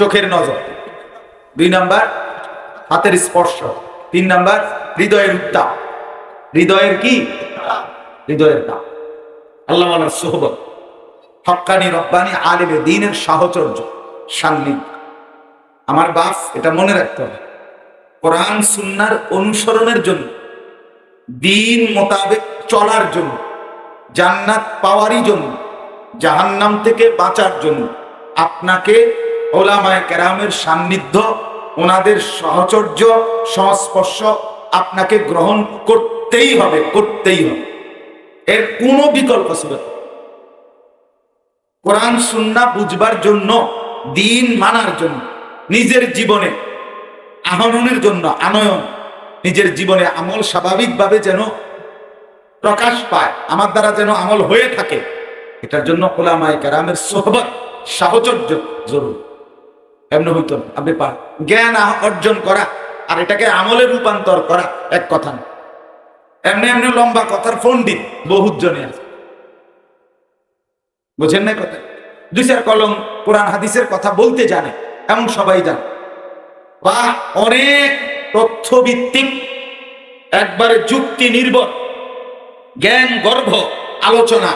চোখের নজর, 2 নাম্বার হাতের স্পর্শ, 3 নাম্বার হৃদয়ের উত্তাপ। হৃদয়ের কি? হৃদয়ের তাপ। আল্লাহ ওয়ালার সোহবত, হক্কানি রব্বানি আলেমে দ্বীনের সাহচর্য, সান্নিধ্য। আমার বাপ, এটা মনে রাখতে হবে, কোরআন সুন্নাহর অনুসরণের জন্য, দ্বীন মোতাবেক চলার জন্য, জান্নাত পাওয়ারই জন্য, জাহান্নাম থেকে বাঁচার জন্য আপনাকে ওলামায়ে কেরামের সান্নিধ্য, ওনাদের সাহচর্য, সংস্পর্শ আপনাকে গ্রহণ করতেই হবে, করতেই হবে। এর কোনো বিকল্প ছিল না। কোরআন সুন্নাহ বুঝবার জন্য, দ্বীন মানার জন্য, নিজের জীবনে আহরণের জন্য, আনয়ন, নিজের জীবনে আমল স্বাভাবিকভাবে যেন প্রকাশ পায়, আমার দ্বারা যেন আমল হয়ে থাকে, এটার জন্য ওলামায়ে কেরামের সোহবত, সাহচর্য জরুরি। এমনি হইতো না। আপনি জ্ঞান অর্জন করা আর এটাকে আমলে রূপান্তর করা এক কথা না। এমনি এমনি লম্বা কথার পণ্ডিত বহুত জনে আছে, বুঝেন না কথা? 2-4 কলম কোরআন হাদিসের কথা বলতে জানে, এমন সবাই জানে, বা অনেক তথ্যভিত্তিক একবারে যুক্তি নির্ভর জ্ঞান গর্ভ আলোচনা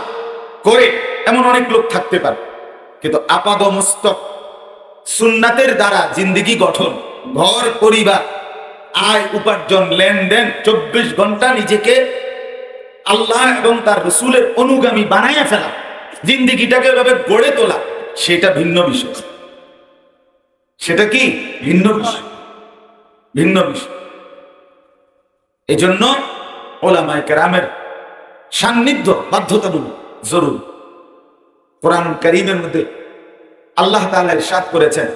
করে এমন অনেক লোক থাকতে পারে, কিন্তু আপাদমস্তক সুন্নাতের দ্বারা জিন্দেগি গঠন, ঘর পরিবার, আয় উপার্জন, লেনদেন, 24 ঘন্টা নিজেকে আল্লাহ এবং তার রসুলের অনুগামী বানাইয়া ফেলা, জিন্দেগিটাকে এভাবে গড়ে তোলা, সেটা ভিন্ন বিষয়। সেটা কি ভিন্ন বিষয়, ভিন্ন বিষয়। এই জন্য ওলামায়ে কেরামের সান্নিধ্য বাধ্যতামূলক, জরুরি। কোরআন কারীমের মধ্যে আল্লাহ তাআলা ইরশাদ করেছেন,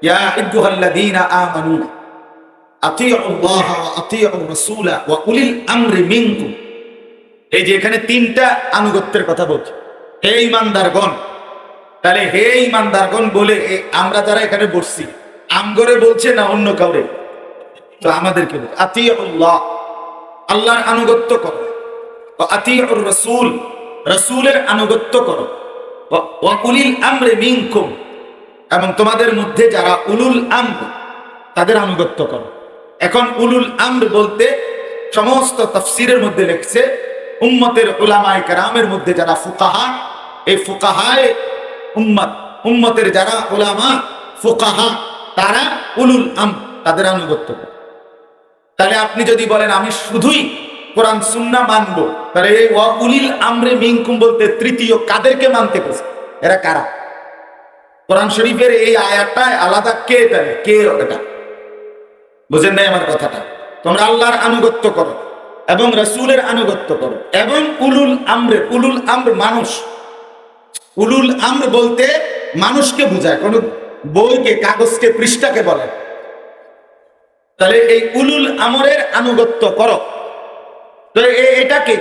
ইয়া আইয়ুহাল্লাযীনা আমানু আতিউল্লাহ ওয়া আতিউর রাসূলা ওয়া উলিল আমরি মিনকুম। এই যে এখানে 3টা আনুগত্যের কথা বলছে, হে ঈমানদারগণ। তাহলে হে ঈমানদারগণ বলে আমরা যারা এখানে বসছি, আমগরে বলছে না অন্য কাউরে? তো আমাদেরকে বলছে আতিউল্লাহ, আল্লাহর আনুগত্য করো, ওয়া আতিউর রাসূল, রাসূলের আনুগত্য করো, ওয়া উলিল আমরি মিনকুম, এবং তোমাদের মধ্যে যারা উলুল আমর তাদের আনুগত্য করো। এখন উলুল আমর বলতে সমস্ত তাফসীরের মধ্যে লেখছে উম্মতের উলামায়ে কেরামের মধ্যে যারা ফুকাহা, এই ফুকাহায়ে উম্মত, উম্মতের যারা উলামা ফুকাহা, তারা উলুল আমর, তাদের আনুগত্য করে। তাহলে আপনি যদি বলেন আমি শুধুই কোরআন সুন্নাহ মানবো, তাহলে এই ওয়া উলিল আমরি মিনকুম বলতে তৃতীয় কাদেরকে মানতে বলছে? এরা কারা? কোরআন শরীফের এই আয়াতটায় আলাদা কে? তাহলে কে এটা? বুঝেন নাই আমার কথাটা? তোমরা আল্লাহর আনুগত্য করো এবং রাসূলের আনুগত্য করো এবং উলুল আমরে, উলুল আমর মানুষ, উলুল আমর বলতে মানুষকে বোঝায়, কোন বইকে, কাগজকে, পৃষ্ঠাকে বলে। তাহলে এই উলুল আমরের আনুগত্য করো, তো এটাকে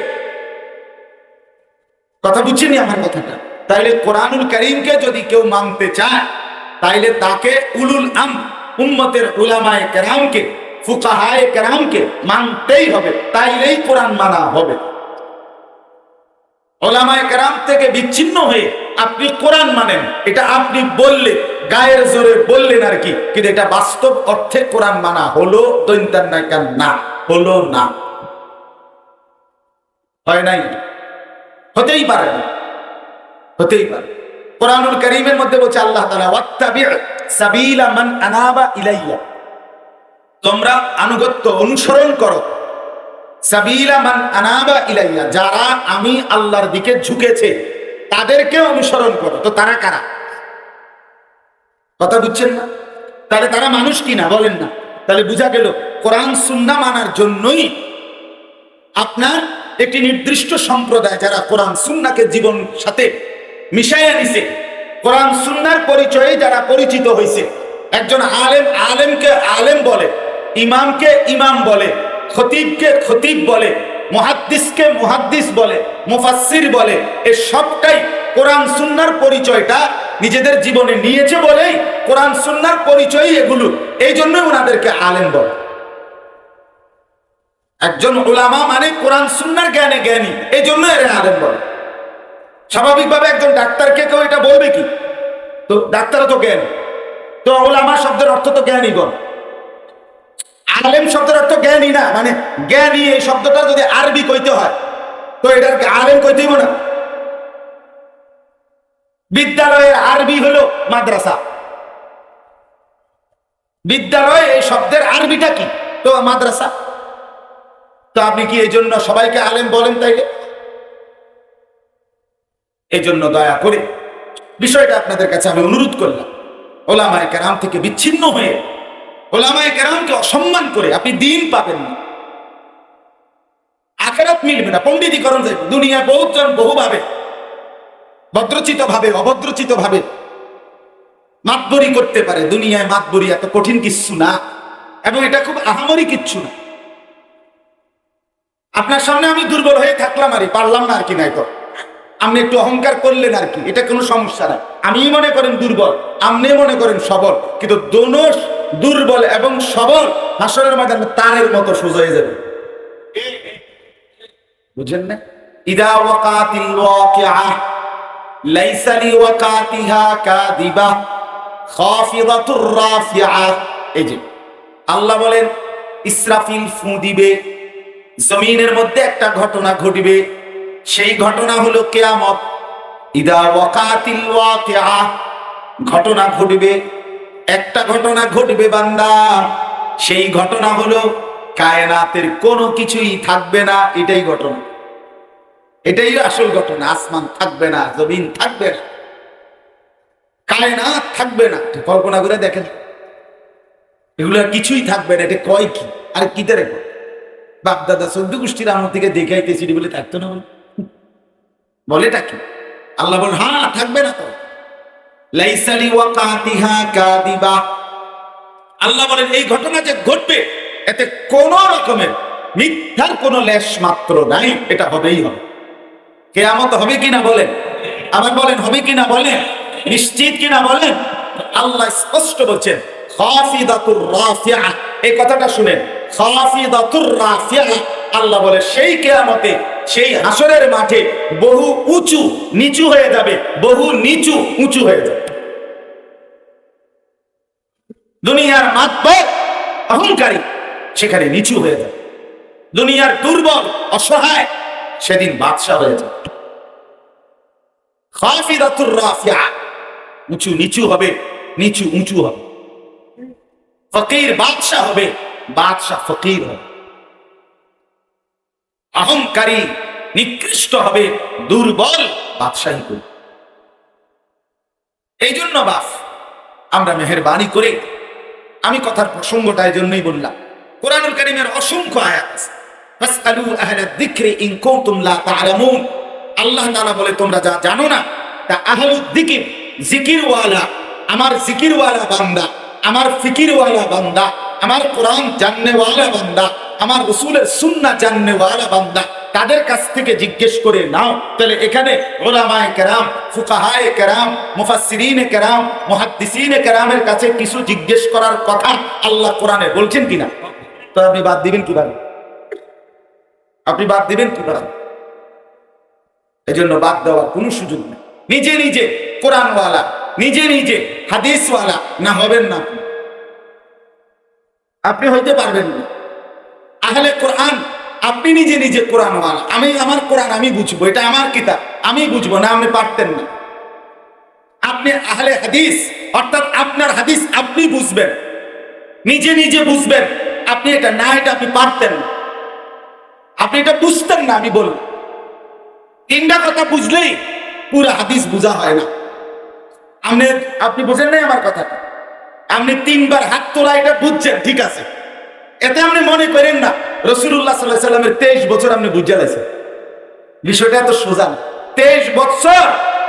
কথা বুঝছেনি আমার কথাটা? তাইলে কোরআনুল কারীমকে যদি কেউ মানতে চায়, তাইলে তাকে উলুল আমর, উম্মতের উলামায়ে কেরামকে, ফুকাহায়ে কেরামকে মানতেই হবে, তাইলেই কোরআন মানা হবে। উলামায়ে কেরাম থেকে বিচ্ছিন্ন হয়ে আপনি কোরআন মানেন, এটা আপনি বললে, গায়ের জোরে বললেন আর কি, কিন্তু এটা বাস্তব অর্থে কোরআন মানা হলো দৈন্তার নায়িকার? না, হলো না, হয় নাই, হতেই পারে না, হতেই পারে। কোরআনুল কারীমের মধ্যে বলছে আল্লাহ তাআলা, ওয়াত্তাবি' সাবিলা মান আনাবা ইলাইয়া, তোমরা আনুগত্য অনুসরণ করো, সাবিলা মান আনাবা ইলাইয়া, যারা আমি আল্লাহর দিকে ঝুঁকেছে তাদেরকে অনুসরণ করো। তো তারা কারা? কথা বুঝছেন না? তাহলে তারা মানুষ কিনা বলেন না? তাহলে বুঝা গেল কোরআন সুন্নাহ মানার জন্যই আপনার একটি নির্দিষ্ট সম্প্রদায় যারা কোরআন সুন্নাহকে জীবন সাথে মিশাইয়া নিছে, কোরআন সুন্নাহর পরিচয়ে যারা পরিচিত হয়েছে। একজন আলেম আলেমকে আলেম বলে, ইমামকে ইমাম বলে, খতিবকে খতিব বলে, মুহাদ্দিসকে মুহাদ্দিস বলে, মুফাসসির বলে। এই সবটাই কোরআন সুন্নাহর পরিচয়টা নিজেদের জীবনে নিয়েছে বলেই কোরআন সুন্নাহর পরিচয় এগুলো, এই জন্যই ওনাদেরকে আলেম বলে। একজন উলামা মানে কোরআন সুন্নাহর জ্ঞানে জ্ঞানী, এই জন্য এর আলেম বলে। স্বাভাবিকভাবে একজন ডাক্তারকে কেউ এটা বলবে কি? তো ডাক্তারও তো জ্ঞানী, তো ওলামা শব্দের অর্থ তো জ্ঞানীগণ। আলেম শব্দের অর্থ জ্ঞানী না, মানে জ্ঞানী এই শব্দটা যদি আরবি কইতে হয় তো এটার আলেম কইতে হইব না। বিদ্যালয়ের আরবি হলো মাদ্রাসা। বিদ্যালয় এই শব্দের আরবিটা কি? তো মাদ্রাসা। তো আপনি কি এই জন্য সবাইকে আলেম বলেন? তাইলে এই জন্য দয়া করে বিষয়টা আপনাদের কাছে আমি অনুরোধ করলাম, ওলামায়ে কেরাম থেকে বিচ্ছিন্ন হয়ে ওলামায়ে কেরামকে অসম্মান করে আপনি দিন পাবেন না, আখিরাত মিলবে না, পণ্ডিতীকরণ যাবে। দুনিয়ায় বহুজন বহুভাবে ভদ্রচিত ভাবে অভদ্রচিত ভাবে মাতবরি করতে পারে। দুনিয়ায় মাতবরি এত কঠিন কিচ্ছু না, এবং এটা খুব আহামরি কিচ্ছু না। আপনার সামনে আমি দুর্বল হয়ে থাকলাম আর পারলাম না আর কি, নাই তো আপনি একটু অহংকার করলেন আর কি, এটা কোনো সমস্যা নাই। আমি মনে করেন দুর্বল, আপনি মনে করেন সবল, কিন্তু দোনো দুর্বল এবং সবল হাসরের ময়দানে তারের মতো সোজা হয়ে যাবে। বুঝেন না? ইদা ওয়াকাতিল ওয়াকিআহ লাইসা লিওয়াকাতিহা কাযিবা খাফিদাতুর রাফিআহ। এই যে আল্লাহ বলেন ইসরাফিল ফু দিবে, জমিনের মধ্যে একটা ঘটনা ঘটবে, সেই ঘটনা হলো কিয়ামত। ইদা ওয়াকাতিল ওয়াকিআহ, ঘটনা ঘটবে, একটা ঘটনা ঘটবে বান্দা, সেই ঘটনা হলো কায়নাতের কোনো কিছুই থাকবে না। এটাই ঘটনা, এটাই আসল ঘটনা। আসমান থাকবে না, জমিন থাকবে না, কায়নাত থাকবে না। কল্পনা করে দেখেন, এগুলো কিছুই থাকবে না। এটা কয় কি আর কিতে রেখো? বাপ দাদা চোদ্দ গোষ্ঠীর আমল থেকে দেখাইতেছি বলে থাকতো না, বলেটা কি? আল্লাহ বলেন হ্যাঁ থাকবে না তো। লাইসা লিওয়াকাতিহা কাযিবা, আল্লাহ বলেন এই ঘটনা যে ঘটবে এতে কোন রকমের মিথ্যার কোনো লেশ মাত্র নাই, এটা হবেই হবে। কিয়ামত হবে কিনা বলেন, আবার বলেন হবে কিনা বলেন, নিশ্চিত কিনা বলেন। আল্লাহ স্পষ্ট বলছেন খাফিদাতুর রাফিআ, এই কথাটা শুনেন, খাফিদাতুর রাফিআ। আল্লাহ বলে সেই কিয়ামতে, সেই হাসরের মাঠে বহু উঁচু নিচু হয়ে যাবে, বহু নিচু উঁচু হয়ে যাবে। দুনিয়ার মাতবর অহংকারী সেখানে নিচু হয়ে যাবে, দুনিয়ার দুর্বল অসহায় সেদিন বাদশা হয়ে যাবে। খাফিদাতুর রাফিআ, উঁচু নিচু হবে, নিচু উঁচু হবে। ফকির বাদশা হবে, বাদশা ফকির হবে। অহংকারী নিকৃষ্ট হবে, দুর্বল বাদশাহী করবে। এই জন্য বাপ আমরা মেহেরবানি করে, আমি কথার প্রসঙ্গটা এই জন্যই বললাম, কোরআনুল কারীমের অসংখ্য আয়াত আছে। ফাসআলু আহলাদ যিকরি ইন কুনতুম লা তা'লামুন। আল্লাহ তাআলা বলে তোমরা যা জানো না তা আহলুদ যিকির, জিকিরওয়ালা, আমার জিকিরওয়ালা বান্দা, আমার ফিকিরওয়ালা বান্দা, আমার কোরআন জাননেওয়ালা বান্দা, আমার রাসূলের সুন্নাহ জাননেওয়ালা বান্দা, তাদের কাছ থেকে জিজ্ঞেস করে নাও। তাহলে এখানে উলামায়ে কেরাম, ফুকাহায়ে কেরাম, মুফাসসিরিনে কেরাম, মুহাদ্দিসিনে কেরামের কাছে কিছু জিজ্ঞেস করার কথা আল্লাহ কোরআনে বলছেন কিনা? তো আপনি বাদ দিবেন কিভাবে? আপনি বাদ দিবেন কিভাবে? এজন্য বাদ দেওয়ার কোনো সুযোগ নেই। নিজে নিজে কোরআনওয়ালা, নিজে নিজে হাদিসওয়ালা না হবেন না, আপনি হইতে পারবেন না। আহলে কোরআন, আপনি নিজে নিজে কোরআনওয়ালা, আমি আমার কোরআন আমি বুঝবো, এটা আমার কিতাব আমি বুঝবো না, আপনি পারতেন না। আপনি আহলে হাদিস, অর্থাৎ আপনার হাদিস আপনি বুঝবেন, নিজে নিজে বুঝবেন, আপনি এটা না, এটা আপনি পারতেন না, আপনি এটা বুঝতেন না। আমি বলবো তিনটা কথা বুঝলেই পুরো হাদিস বোঝা হয় না। আপনি বুঝেন নাই আমার কথাটা? আপনি তিনবার হাত তোলা এটা বুঝছেন, ঠিক আছে, এতে আপনি মনে করেন না রাসূলুল্লাহ সাল্লাল্লাহু আলাইহি ওয়াসাল্লামের 23 বছর আপনি বুঝে গেছেন। বিষয়টা এত সোজা না। 23 বছর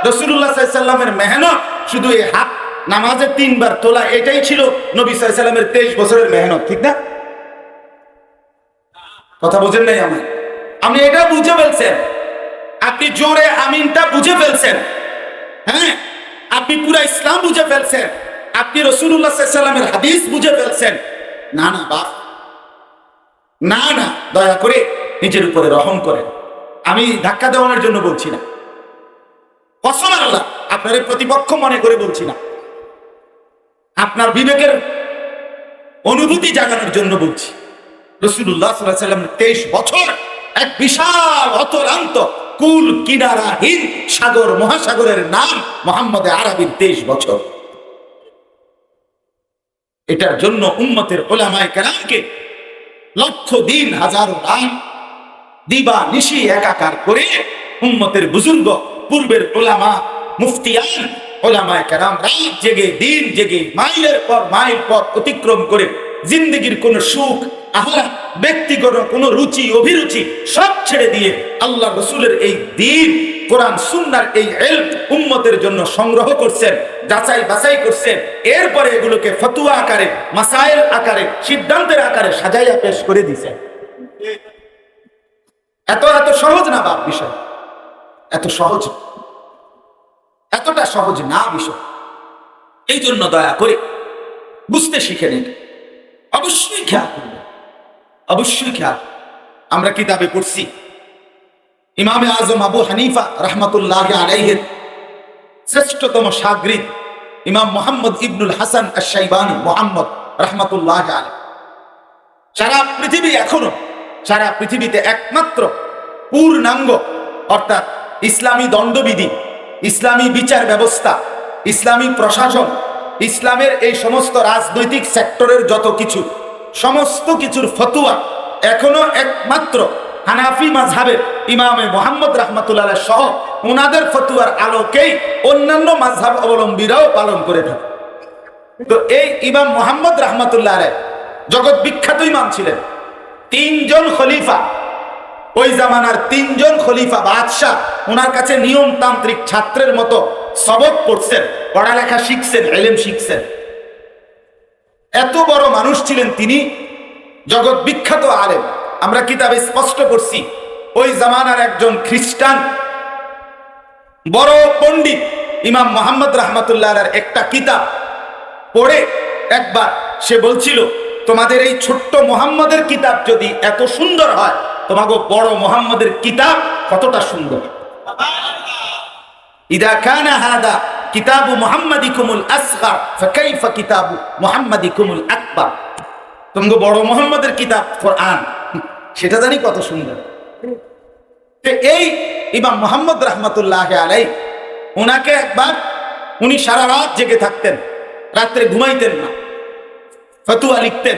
রাসূলুল্লাহ সাল্লাল্লাহু আলাইহি ওয়াসাল্লামের মেহনত, শুধু এই হাত নামাজে তিনবার তোলা, এটাই ছিল নবী সাল্লাল্লাহু আলাইহি ওয়াসাল্লামের 23 বছরের মেহনত, ঠিক না? কথা বুঝেন নাই আমার? আপনি এটা বুঝে ফেলছেন, আপনি জোরে আমিনটা বুঝে ফেলছেন, হ্যাঁ, আপনি পুরো ইসলাম বুঝে ফেলছেন, আপনি রাসূলুল্লাহ সাল্লাল্লাহু আলাইহি ওয়াসাল্লামের হাদিস বুঝে ফেলছেন। না না বাপ, না না, দয়া করে নিজের উপরে রহম করেন। আমি ধাক্কা দেওয়ানোর জন্য বলছি না, কসম আল্লাহ আপনার প্রতিপক্ষ মনে করে বলছি না। আপনার বিবেকের অনুভূতি জাগানোর জন্য বলছি। রাসূলুল্লাহ সাল্লাল্লাহু আলাইহি ওয়াসাল্লাম 23 বছর এক বিশাল অতলান্ত কুল কিনারাহীন সাগর মহাসাগরের নাম মুহাম্মদ আরবীর 23 বছর। এটার জন্য উম্মতের উলামায়ে কেরামকে লক্ষ দিন হাজারো রাত দিবা নিশি একাকার করে উম্মতের বুজুর্গ পূর্বের উলামা মুফতিয়ান উলামায়ে কেরাম রাত জেগে দিন জেগে মাইলের পর মাইল পথ অতিক্রম করে জিন্দেগির কোন সুখ আহ্লাদ ব্যক্তিগত কোন রুচি অভিরুচি সব ছেড়ে দিয়ে আল্লাহ রাসূলের এই দ্বীন কোরআন সুন্নাহর এই ইলম উম্মতের জন্য সংগ্রহ করছেন, যাচাই বাছাই করছেন, এরপরে এগুলোকে ফতোয়া আকারে মাসাইল আকারে সিদ্ধান্তের আকারে সাজাইয়া পেশ করে দিয়েছেন। এত সহজ না বাপ বিষয়, এত সহজ, এতটা সহজ না বিষয়। এই জন্য দয়া করে বুঝতে শিখে নিন, অবশ্যই খেয়াল করবেন, অবশ্যই খেয়াল। আমরা কিতাবে পড়ছি ইমামে আজম আবু হানিফা রাহমাতুল্লাহি আলাইহির শ্রেষ্ঠতম শাগরিদ ইমাম মুহাম্মদ ইবনুল হাসান আশ-শাইবানি মুহাম্মদ রাহমাতুল্লাহি আলাইহি সারা পৃথিবী এখনো সারা পৃথিবীতে একমাত্র পূর্ণাঙ্গ অর্থাৎ ইসলামী দণ্ডবিধি, ইসলামী বিচার ব্যবস্থা, ইসলামী প্রশাসন, ইসলামের এই সমস্ত রাজনৈতিক সেক্টরের যত কিছু সমস্ত কিছুর ফতোয়া এখনো একমাত্র হানাফি মাযহাবের ইমামে মুহাম্মদ রাহমাতুল্লাহ আলাইহি সহ ওনাদের ফতোয়ার আলোকেই অন্যান্য মাযহাব অবলম্বীরাও পালন করে থাকে। তো এই ইমাম মুহাম্মদ রাহমাতুল্লাহ আলাইহি জগৎ বিখ্যাত ইমাম ছিলেন। তিনজন খলিফা, ওই জামানার তিনজন খলিফা বাদশাহ ওনার কাছে নিয়মতান্ত্রিক ছাত্রের মতো সবক পড়ছেন, পড়ালেখা শিখছেন, ইলম শিখছেন। এত বড় মানুষ ছিলেন তিনি, জগৎ বিখ্যাত আলেম। আমরা কিতাবে স্পষ্ট করছি ওই জামানার একজন খ্রিস্টান বড় পণ্ডিত ইমাম মুহাম্মদ রাহমাতুল্লাহ আলাইহির একটা কিতাব পড়ে একবার সে বলছিল, তোমাদের এই ছোট্ট মুহাম্মদের কিতাব যদি এত সুন্দর হয়, তোমাকে বড় মুহাম্মদের কিতাব কতটা সুন্দর। ইদা কানা হাদা কিতাবু মুহাম্মাদিকুমুল আসগার ফাকাইফা কিতাবু মুহাম্মাদিকুমুল আকবার। তোমাকে বড় মুহাম্মদের কিতাব কোরআন সেটা জানি কত সুন্দর। এই ইমাম মুহাম্মদ রাহমাতুল্লাহি আলাইহি ওনাকে একবার উনি সারা রাত জেগে থাকতেন, রাত্রে ঘুমাইতেন না, ফতোয়া লিখতেন,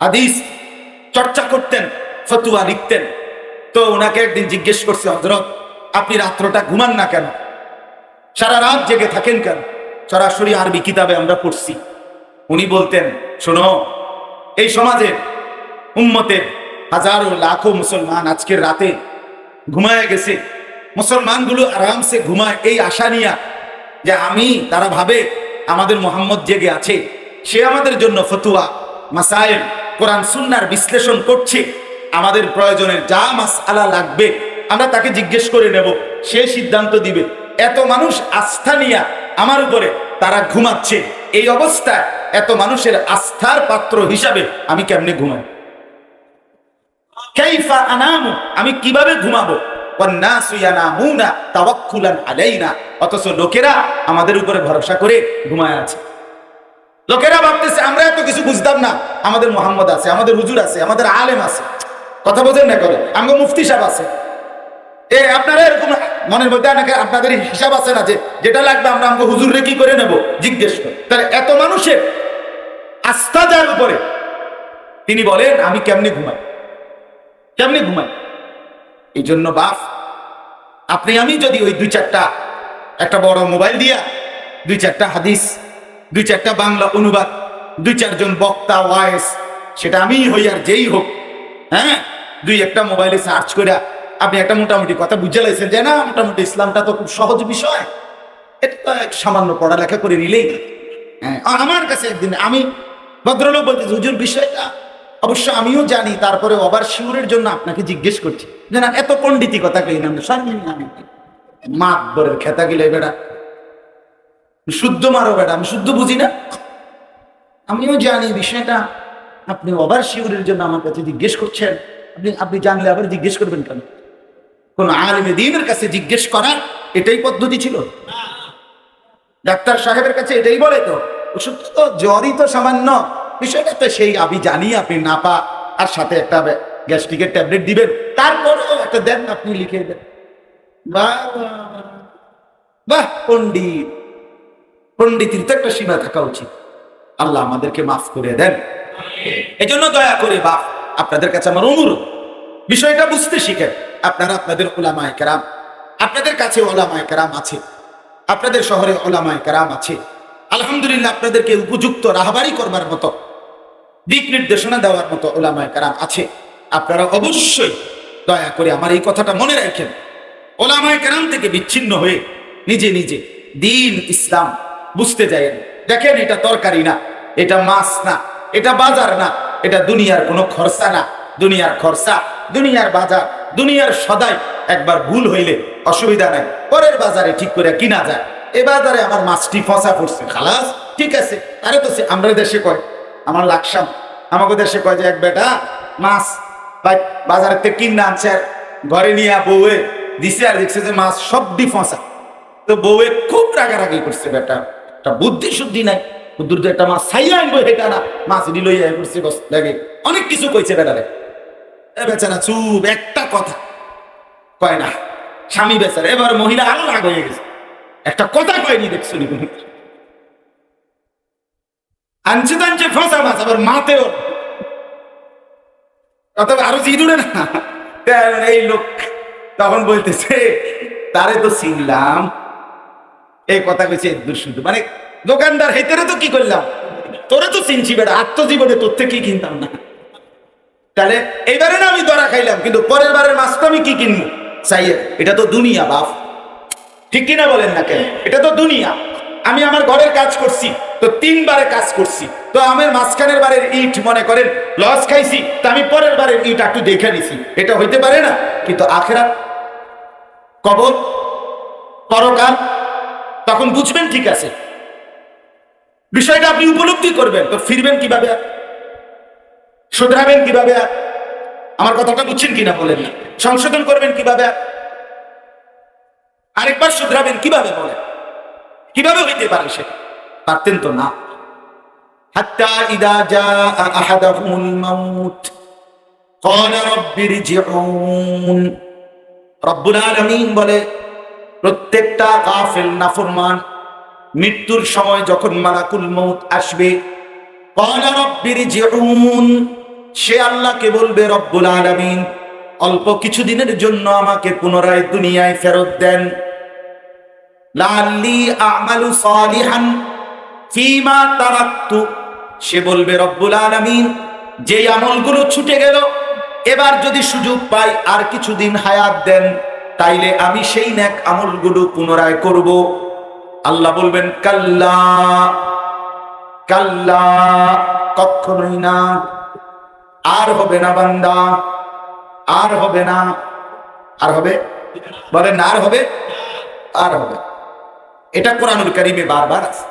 হাদিস চর্চা করতেন, ফতোয়া লিখতেন। তো ওনাকে একদিন জিজ্ঞেস করছে, হযরত আপনি রাত্রটা ঘুমান না কেন, সারা রাত জেগে থাকেন কেন? সরাসরি আরবি কিতাবে আমরা পড়ছি। উনি বলতেন, শোনো, এই সমাজে উম্মতের হাজারো লাখো মুসলমান আজকের রাতে ঘুমায় গেছে। মুসলমানগুলো আরামসে ঘুমায় এই আশা নিয়া যে তারা ভাবে আমাদের মুহাম্মদ জেগে আছে, সে আমাদের জন্য ফতোয়া মাসাইল কোরআন সুন্নাহর বিশ্লেষণ করছে, আমাদের প্রয়োজনের যা মাসআলা লাগবে আমরা তাকে জিজ্ঞেস করে নেব, সে সিদ্ধান্ত দিবে। এত মানুষ আস্থা নিয়া আমার উপরে তারা ঘুমাচ্ছে, এই অবস্থায় এত মানুষের আস্থার পাত্র হিসাবে আমি কেমনে ঘুমাই? কাইফা আনামু, আমি কিভাবে ঘুমাবো? ওয়ান্নাসু ইয়ানামুনা তাওয়াক্কুলান আলাইনা, অথচ লোকেরা আমাদের উপরে ভরসা করে ঘুমায় আছে। লোকেরা ভাবতেছে আমরা এত কিছু বুঝতাম না, আমাদের মুহাম্মদ আছে, আমাদের হুজুর আছে, আমাদের আলেম আছে, কথা বোঝেন না করে, আমাদের মুফতি সাহেব আছে। আপনারা এরকম মনের মধ্যে আপনাদের হিসাব আছে না যে যেটা লাগবে আমরা আমাকে হুজুররে কি করে নেব জিজ্ঞেস করে? তাহলে এত মানুষের আস্থা যার উপরে, তিনি বলেন আমি কেমনে ঘুমাই, কেমনে ঘুমাই? এই জন্য বাপ, আপনি আমি যদি ওই দুই চারটা একটা বড় মোবাইল দিয়া দুই চারটা হাদিস, দুই চারটা বাংলা অনুবাদ, দুই চারজন বক্তা ওয়াইস, সেটা আমি হই আর যেই হোক, হ্যাঁ, দুই একটা মোবাইলে সার্চ করে আপনি একটা মোটামুটি কথা বুঝে লাইছেন যে না মোটামুটি ইসলামটা তো খুব সহজ বিষয়, এটা তো সামান্য পড়ালেখা করে নিলেই। হ্যাঁ, আমার কাছে একদিন আমি ভদ্রলোক বলতে হুজুর বিষয়টা অবশ্য আমিও জানি, তারপরে ওভার শিওরের জন্য আপনাকে জিজ্ঞেস করছি যে না এত পণ্ডিতি কথা কই না, মাত বরের খেতা গিলে বেড়া শুদ্ধ মারো বেড়া, আমি শুদ্ধ বুঝি না, আমিও জানি বিষয়টা, আপনি ওভার শিওরের জন্য আমার কাছে জিজ্ঞেস করছেন। আপনি জানলে আবার জিজ্ঞেস করবেন কেন? কোন আলেমে দ্বীনের কাছে জিজ্ঞেস করার এটাই পদ্ধতি ছিল? ডাক্তার সাহেবের কাছে এটাই বলে তো ওষুধ তো জ্বরই তো সামান্য, বিষয়টা তো সেই আমি জানি আপনি নাপা আর সাথে একটা গ্যাস্ট্রিকের ট্যাবলেট দিবেন, তারপরেও একটা দেন আপনি লিখে দেন। বাহ বাহ, পণ্ডিত, পণ্ডিতের তো একটা সীমা থাকা উচিত। আল্লাহ আমাদেরকে মাফ করে দেন। এই জন্য দয়া করে বাপ আপনাদের কাছে আমার অনুরোধ, বিষয়টা বুঝতে শিখেন। আপনারা আপনাদের ওলামায়ে কেরাম, আপনাদের কাছে ওলামায়ে কেরাম আছে, আপনাদের শহরে ওলামায়ে কেরাম আছে, আলহামদুলিল্লাহ আপনাদেরকে উপযুক্ত রাহবারি করবার মতো, দিক নির্দেশনা দেওয়ার মতো ওলামায়ে কেরাম আছে। আপনারা অবশ্যই দয়া করে আমার এই কথাটা মনে রাখেন, ওলামায়ে কেরাম থেকে বিচ্ছিন্ন হয়ে নিজে নিজে দিন ইসলাম বুঝতে যায়। দেখেন, এটা তরকারি না, এটা মাছ না, এটা বাজার না, এটা দুনিয়ার কোনো খরচা না। দুনিয়ার খরচা, দুনিয়ার বাজার, দুনিয়ার সদাই একবার ভুল হইলে অসুবিধা নাই, পরের বাজারে ঠিক করে কিনা যায়। এ বাজারে আমার মাছটি ফসা পড়ছে, খালাস, ঠিক আছে। আরে তো আমরা দেশে কয়, আমার লাকসাম, আমাকে দেশে কয় যে এক বেটা মাছ বাজারের থেকে কিনে আনছে, আর ঘরে নিয়ে বউয়ে দিছে, আর দেখছে যে মাছ সবটি ফসা। তো বউয়ে খুব রাগারাগি করছে, বেটা একটা বুদ্ধি শুদ্ধি নাই, বুদ্ধুর একটা মাছ ছাইয়া আনবো, এটা না মাছ লইয়া করছে, বস লাগে অনেক কিছু কইছে বেটারে। এ বেচারা চুপ, একটা কথা কয় না, স্বামী বেচারা। এবার মহিলা আরো রাগ হয়ে গেছে, একটা কথা কয়নি, দেখছো আনছে টানছে ফসা মাছ, আবার মাতেও কথা আরো জিদুড়ে না। এই লোক তখন বলতেছে, তারে তো চিনলাম, এই কথা কইছে শুধু, মানে দোকানদার হেতেরে তো কি করলাম, তোরে তো চিনছি বেটা, আত্মজীবনে তোর থেকে কিনতাম না। তাহলে এইবারে না আমি ধরা খাইলাম, কিন্তু পরের বারের মাছটা আমি কি কিনবো চাইয়ে? এটা তো দুনিয়া বাপ, ঠিক কিনা বলেন না কেন? এটা তো দুনিয়া। আমি আমার ঘরের কাজ করছি, তো 3 বারে কাজ করছি, তো আমার মাঝখানের বারের ইট মনে করেন লস খাইছি, তো আমি পরের বারের ইট একটু দেখে নিছি, এটা হইতে পারে না। কিন্তু আখিরাত, কবর, পরকাল, তখন বুঝবেন ঠিক আছে, বিষয়টা আপনি উপলব্ধি করবেন, তো ফিরবেন কিভাবে, শুধরাবেন কিভাবে? আমার কথাটা বুঝছেন কিনা বলেন না? সংশোধন করবেন কিভাবে? আরেকবার শুধরাবেন কিভাবে বলেন? কিভাবে হইতে পারে সেটা? পারতেন তো না। হাত্তা ইদা জাআ আহাদাহুমুল মাউত ক্বালা রাব্বিরজিউন। রব্বুল আলামিন বলে, প্রত্যেকটা গাফিল নাফরমান মৃত্যুর সময় যখন মালাকুল মউত আসবে, ক্বালা রাব্বিরজিউন, সে আল্লাহকে বলবে, রব্বুল আলামিন অল্প কিছুদিনের জন্য আমাকে পুনরায় দুনিয়ায় ফেরত দেন। লাআল্লি আ'মালু সালিহান ফীমা তারাকতু, সে বলবে রব্বুল আলামিন যে আমলগুলো ছুটে গেল, এবার যদি সুযোগ পাই আর কিছুদিন হায়াত দেন, তাইলে আমি সেই নেক আমলগুলো পুনরায় করব। আল্লাহ বলবেন, কাল্লা কাল্লা, কখনোই না, আর হবে না বান্দা, আর হবে না। আর হবে? বলেন না, আর হবে? আর হবে। এটা কোরআনুল কারীমে বারবার আছে,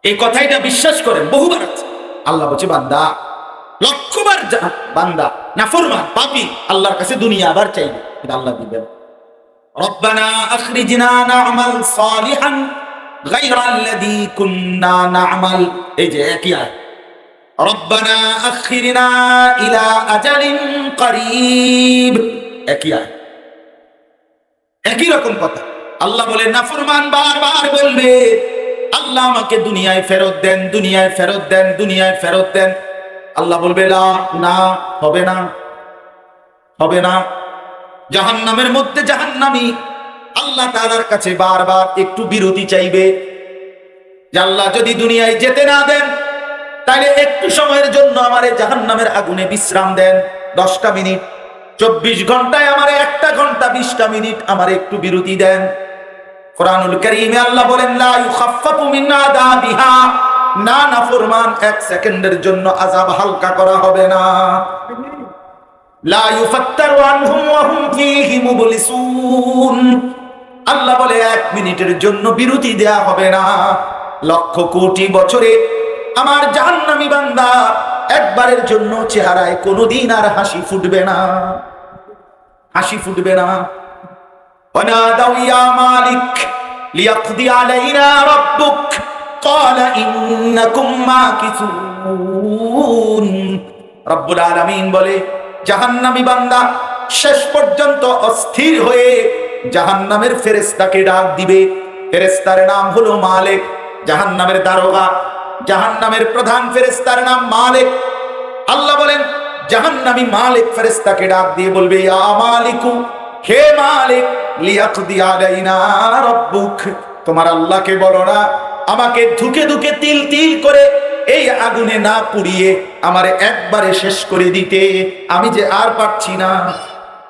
এই কথাটা বিশ্বাস করেন, বহুবার আছে। আল্লাহ বলছে, বান্দা লক্ষবার বান্দা নাফরমান পাপী আল্লাহর কাছে দুনিয়া আবার চাইবে, কিন্তু আল্লাহ দিবেন। রব্বানা আখরিজনা না'মাল সালিহান গায়রাল্লাযী কুন্না না'মাল, এই যে একই আয়াত, রব্বানা আখিরনা ইলা আজালিন করিব, একই আয়াত, একই রকম কথা। আল্লাহ বলে, নাফরমান বারবার বলবে, আল্লাহ আমাকে দুনিয়ায় ফেরত দেন, দুনিয়ায় ফেরত দেন, দুনিয়ায় ফেরত দেন। আল্লাহ বলবে, না, হবে না, হবে না। জাহান্নামের মধ্যে জাহান্নামী আল্লাহ তাআলার কাছে বারবার একটু বিরতি চাইবে, যে আল্লাহ যদি দুনিয়ায় যেতে না দেন, তাহলে একটু সময়ের জন্য আমারে জাহান্নামের আগুনে বিশ্রাম দেন, 10টা মিনিট। 24 ঘন্টায় আমারে 1টা ঘন্টা 20টা মিনিট আমারে একটু বিরতি দেন। কোরআনুল কারীমে আল্লাহ বলেন, লা ইউখাফফাফু মিন আযাবিহা, না নাফরমান 1 সেকেন্ডের জন্য আযাব হালকা করা হবে না। লা ইউফাত্তারু আনহুম ওয়া হুম ফীহি মুবলিসুন, আল্লাহ বলে 1 মিনিটের জন্য বিরতি দেয়া হবে না। লক্ষ কোটি বছরে আমার জাহান্নামী বান্দা একবারের জন্য চেহারায় কোনোদিন আর হাসি ফুটবে না, হাসি ফুটবে না। ওয়ানাদাউ ইয়া মালিক লিয়াকদি আলাইনা রাব্বুক, ক্বালা ইন্নাকুম মাকিসুন। রব্বুল আলামিন বলে, জাহান্নামী বান্দা শেষ পর্যন্ত অস্থির হয়ে জাহান্নামের ফেরেশতাকে ডাক দিবে। ফেরেশতার নাম হলো মালিক, জাহান্নামের দারোগা, জাহান্নামের প্রধান ফেরেশতার নাম মালিক। আল্লাহ বলেন, জাহান্নামী মালিক ফেরেশতাকে ডাক দিয়ে বলবে, ইয়া মালিকু, হে মালিক, লিয়াকদি আলাইনা রাব্বুক, তোমার আল্লাহকে বলো না আমাকে ধুকে ধুকে তিল তিল করে এই আগুনে না পুড়িয়ে আমারে একবারে শেষ করে দিতে, আমি যে আর পারছি না,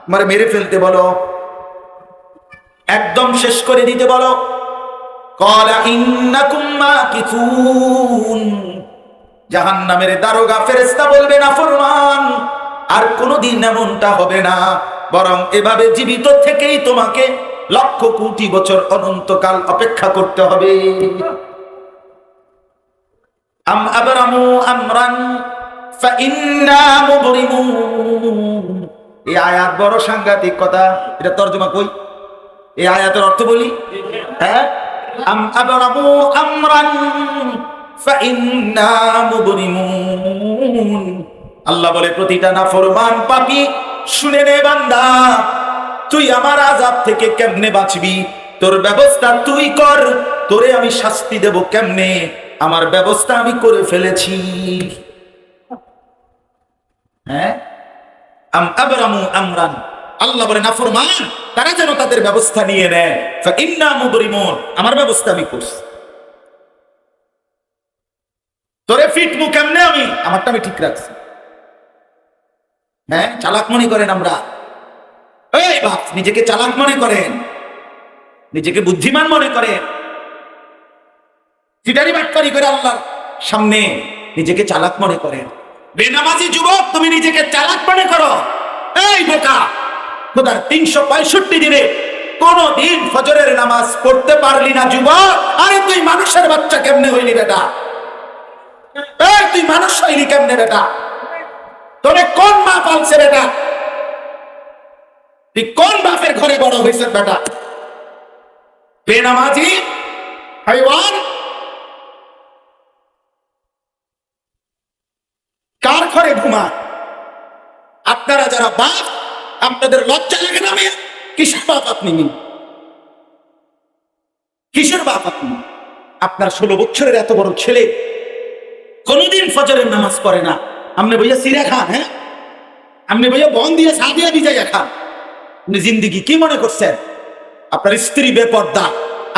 আমারে মেরে ফেলতে বলো, একদম শেষ করে দিতে বলো। ক্বালা ইন্নাকুম মাকিসুন। জাহান্নামের দারোগা ফেরেশতা বলবে, না ফরমান, আর কোনোদিন এমনটা হবে না, বরং এভাবে জীবিত থেকেই তোমাকে লক্ষ কোটি বছর অনন্তকাল অপেক্ষা করতে হবে। আম আবরামু আমরান ফাইন্না মুবরিমুন। এই আয়াত বড় সাংঘাতিক কথা। এটা তরজমা কই? এই আয়াতের অর্থ বলি, হ্যাঁ, আম আবরামু আমরান ফাইন্না মুবরিমুন। আল্লাহ বলে, প্রতিটা নাফরমান পাপী শুনে নে বান্দা, তুই আমার আযাব থেকে কেমনে বাঁচবি, তোর ব্যবস্থা তুই কর, তোরে আমি শাস্তি দেব কেমনে, আমার ব্যবস্থা আমি করে ফেলেছি। হ্যাঁ, আম আবরামু আমরান, আল্লাহ বলে নাফরমান তারা যেন তাদের ব্যবস্থা নিয়ে নেয়, ফাইন্না মুবরিমুন, আমার ব্যবস্থা আমি করছি, তোরে ফিটমু কেমনে, আমি আমারটা আমি ঠিক রাখছি। হ্যাঁ, চালাক মনে করেন আমরা, এই বাপ, নিজেকে চালাক মনে করেন, নিজেকে বুদ্ধিমান মনে করেন, চিটারি বাটপারি করে আল্লাহর সামনে নিজেকে চালাক মনে করেন। বেনামাজি যুবক, তুমি নিজেকে চালাক মনে করো? এই বোকা, খোদার 365 দিনে কোন দিন ফজরের নামাজ পড়তে পারলি না যুবক? আরে তুই মানুষের বাচ্চা কেমনে হইলি বেটা? এই তুই মানুষ হইলি কেমনে বেটা? তোরে কোন মা পালছে বেটা? তুই কোন বাপের ঘরে বড় হয়েছে বেটা? বেনামাজি হাইওয়ান, কার ঘরে ঘুমা? আপনারা যারা বাপ, আপনাদের লজ্জা লাগে না? মেয়ে কিসের বাপ আপনি? কিসের বাপ আপনি? আপনার 16 বছরের এত বড় ছেলে কোনদিন ফজরের নামাজ পড়ে না, আপনি ভাইয়া সিরা খান? হ্যাঁ, আপনি ভাইয়া বন দিয়ে সাদিয়া ভিজাইয়া খান? আপনি জিন্দিগি কি মনে করছেন? আপনার স্ত্রী বেপর্দা,